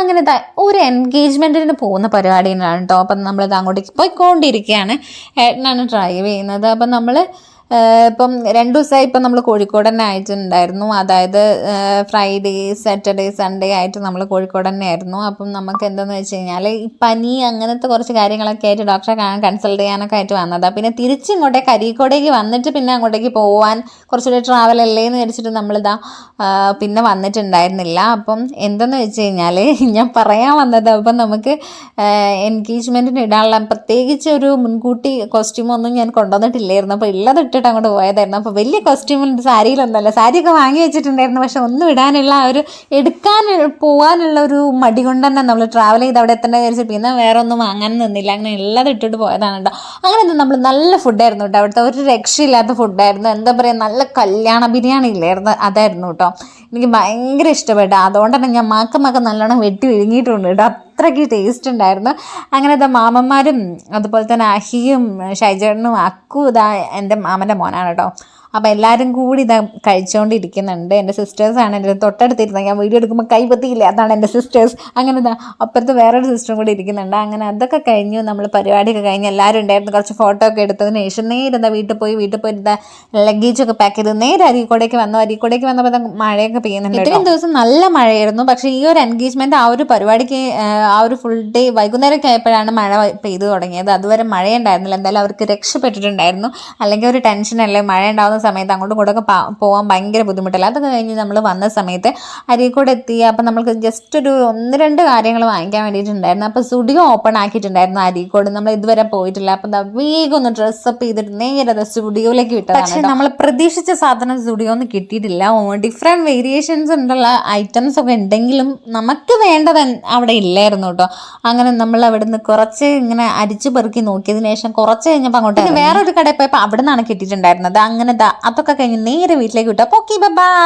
അങ്ങനെ ഒരു എൻഗേജ്മെൻറ്റിന് പോകുന്ന പരിപാടിയിലാണ് കേട്ടോ. അപ്പം നമ്മളിത് അങ്ങോട്ടേക്ക് പോയിക്കൊണ്ടിരിക്കുകയാണ്. ഏട്ടനാണ് ഡ്രൈവ് ചെയ്യുന്നത്. അപ്പം നമ്മൾ ഇപ്പം 2 ദിവസമായി ഇപ്പം നമ്മൾ കോഴിക്കോട് തന്നെ ആയിട്ടുണ്ടായിരുന്നു. അതായത് ഫ്രൈഡേ, സാറ്റർഡേ, സൺഡേ ആയിട്ട് നമ്മൾ കോഴിക്കോട് തന്നെ ആയിരുന്നു. അപ്പം നമുക്ക് എന്താണെന്ന് വെച്ച് കഴിഞ്ഞാൽ ഈ പനി അങ്ങനത്തെ കുറച്ച് കാര്യങ്ങളൊക്കെ ആയിട്ട് ഡോക്ടറെ കൺസൾട്ട് ചെയ്യാനൊക്കെ ആയിട്ട് വന്നതാണ്. പിന്നെ തിരിച്ചിങ്ങോട്ടേക്ക് അരീക്കോടേക്ക് വന്നിട്ട് പിന്നെ അങ്ങോട്ടേക്ക് പോകാൻ കുറച്ചുകൂടി ട്രാവൽ അല്ലേ എന്ന് വിചാരിച്ചിട്ട് നമ്മളിതാ പിന്നെ വന്നിട്ടുണ്ടായിരുന്നില്ല. അപ്പം എന്തെന്ന് വെച്ച് കഴിഞ്ഞാൽ ഞാൻ പറയാൻ വന്നത്, അപ്പം നമുക്ക് എൻഗേജ്മെൻറ്റിന് ഇടാനുള്ള പ്രത്യേകിച്ച് ഒരു മുൻകൂട്ടി കോസ്റ്റ്യൂമൊന്നും ഞാൻ കൊണ്ടുവന്നിട്ടില്ലായിരുന്നു. അപ്പോൾ ഉള്ളത് ഇട്ടിട്ട് അങ്ങോട്ട് പോയതായിരുന്നു. അപ്പോൾ വലിയ കോസ്റ്റ്യൂമിൽ സാരിയിലൊന്നുമല്ല, സാരിയൊക്കെ വാങ്ങി വെച്ചിട്ടുണ്ടായിരുന്നു. പക്ഷെ ഒന്നും ഇടാനുള്ള ഒരു പോകാനുള്ള ഒരു മടി കൊണ്ട് തന്നെ നമ്മൾ ട്രാവൽ ചെയ്ത് അവിടെ എത്തേണ്ട വിചാരിച്ചു പിന്നെ വേറെ ഒന്നും വാങ്ങാൻ നിന്നില്ല. അങ്ങനെ ഉള്ളത് ഇട്ടിട്ട് പോയതാണ് കേട്ടോ. അങ്ങനെ നമ്മൾ നല്ല ഫുഡായിരുന്നു കേട്ടോ. അവിടുത്തെ ഒരു രക്ഷയില്ലാത്ത ഫുഡായിരുന്നു. എന്താ പറയുക, നല്ല കല്യാണ ബിരിയാണി ഇല്ലായിരുന്നു, അതായിരുന്നു കേട്ടോ. എനിക്ക് ഭയങ്കര ഇഷ്ടപ്പെട്ടു. അതുകൊണ്ട് തന്നെ ഞാൻ മാക്കമൊക്കെ നല്ലോണം വെട്ടി വിഴുങ്ങിയിട്ടുണ്ട് കേട്ടോ. അത്രയ്ക്ക് ടേസ്റ്റ് ഉണ്ടായിരുന്നു. അങ്ങനെ മാമന്മാരും അതുപോലെ തന്നെ അഹിയും ഷൈജേട്ടനും അക്കു ഇതാ എൻ്റെ മാമൻ്റെ മോനാണ് കേട്ടോ. അപ്പോൾ എല്ലാവരും കൂടി ഇതാ കഴിച്ചുകൊണ്ടിരിക്കുന്നുണ്ട്. എൻ്റെ സിസ്റ്റേഴ്സാണ് എൻ്റെ തൊട്ടടുത്തിരുന്നത്. ഞാൻ വീഡിയോ എടുക്കുമ്പോൾ കൈ പറ്റിയില്ല, അതാണ് എൻ്റെ സിസ്റ്റേഴ്സ്. അങ്ങനെ ഇതാ അപ്പുറത്ത് വേറൊരു സിസ്റ്ററും കൂടി ഇരിക്കുന്നുണ്ട്. അങ്ങനെ അതൊക്കെ കഴിഞ്ഞു, നമ്മൾ പരിപാടിയൊക്കെ കഴിഞ്ഞ് എല്ലാവരും ഉണ്ടായിരുന്നു. കുറച്ച് ഫോട്ടോ ഒക്കെ എടുത്തതിന് ശേഷം നേരെ എന്താ വീട്ടിൽ പോയി ഇതാ ലഗേജൊക്കെ പാക്ക് ചെയ്ത് നേരെ അരീക്കോടേക്ക് വന്നപ്പോൾ മഴയൊക്കെ പെയ്യുന്നുണ്ട്. ഇത്രയും ദിവസം നല്ല മഴയായിരുന്നു. പക്ഷേ ഈ ഒരു എൻഗേജ്മെൻറ്റ് ആ ഒരു പരിപാടിക്ക് ആ ഒരു ഫുൾ ഡേ വൈകുന്നേരമൊക്കെ ആയപ്പോഴാണ് മഴ പെയ്തു തുടങ്ങിയത്. അതുവരെ മഴയുണ്ടായിരുന്നില്ല. എന്തായാലും അവർക്ക് രക്ഷപ്പെട്ടിട്ടുണ്ടായിരുന്നു. അല്ലെങ്കിൽ ഒരു ടെൻഷനല്ലേ, മഴ ഉണ്ടാകുന്ന സമയത്ത് അങ്ങോട്ടും ഇങ്ങോട്ടൊക്കെ പോകാൻ ഭയങ്കര ബുദ്ധിമുട്ടല്ല. അതൊക്കെ കഴിഞ്ഞ് നമ്മൾ വന്ന സമയത്ത് അരീക്കോട് എത്തി. അപ്പം നമ്മൾക്ക് ജസ്റ്റ് ഒരു 1-2 കാര്യങ്ങൾ വാങ്ങിക്കാൻ വേണ്ടിയിട്ടുണ്ടായിരുന്നു. അപ്പോൾ സ്റ്റുഡിയോ ഓപ്പൺ ആക്കിയിട്ടുണ്ടായിരുന്നു അരീക്കോട്. നമ്മൾ ഇതുവരെ പോയിട്ടില്ല. അപ്പം വേഗം ഒന്ന് ഡ്രസ്സപ്പ് ചെയ്തിട്ട് നേരെ സ്റ്റുഡിയോയിലേക്ക് വിട്ടതാണ്. പക്ഷേ നമ്മൾ പ്രതീക്ഷിച്ച സാധനം സ്റ്റുഡിയോന്ന് കിട്ടിയിട്ടില്ല. ഡിഫറെൻറ്റ് വേരിയേഷൻസ് ഉള്ള ഐറ്റംസ് ഒക്കെ ഉണ്ടെങ്കിലും നമുക്ക് വേണ്ടത് അവിടെ ഇല്ലായിരുന്നു കേട്ടോ. അങ്ങനെ നമ്മൾ അവിടെ നിന്ന് കുറച്ച് ഇങ്ങനെ അരിച്ചു പെറുക്കി നോക്കിയതിന് ശേഷം കുറച്ച് കഴിഞ്ഞപ്പോൾ അങ്ങോട്ട് വേറൊരു കടയിൽ പോയപ്പോൾ അവിടെ നിന്നാണ് കിട്ടിയിട്ടുണ്ടായിരുന്നത്. അങ്ങനെ അതൊക്കെ കഴിഞ്ഞ് നേരെ വീട്ടിലേക്ക് വിട്ടു. അപ്പോൾ ഓക്കെ, ബൈ.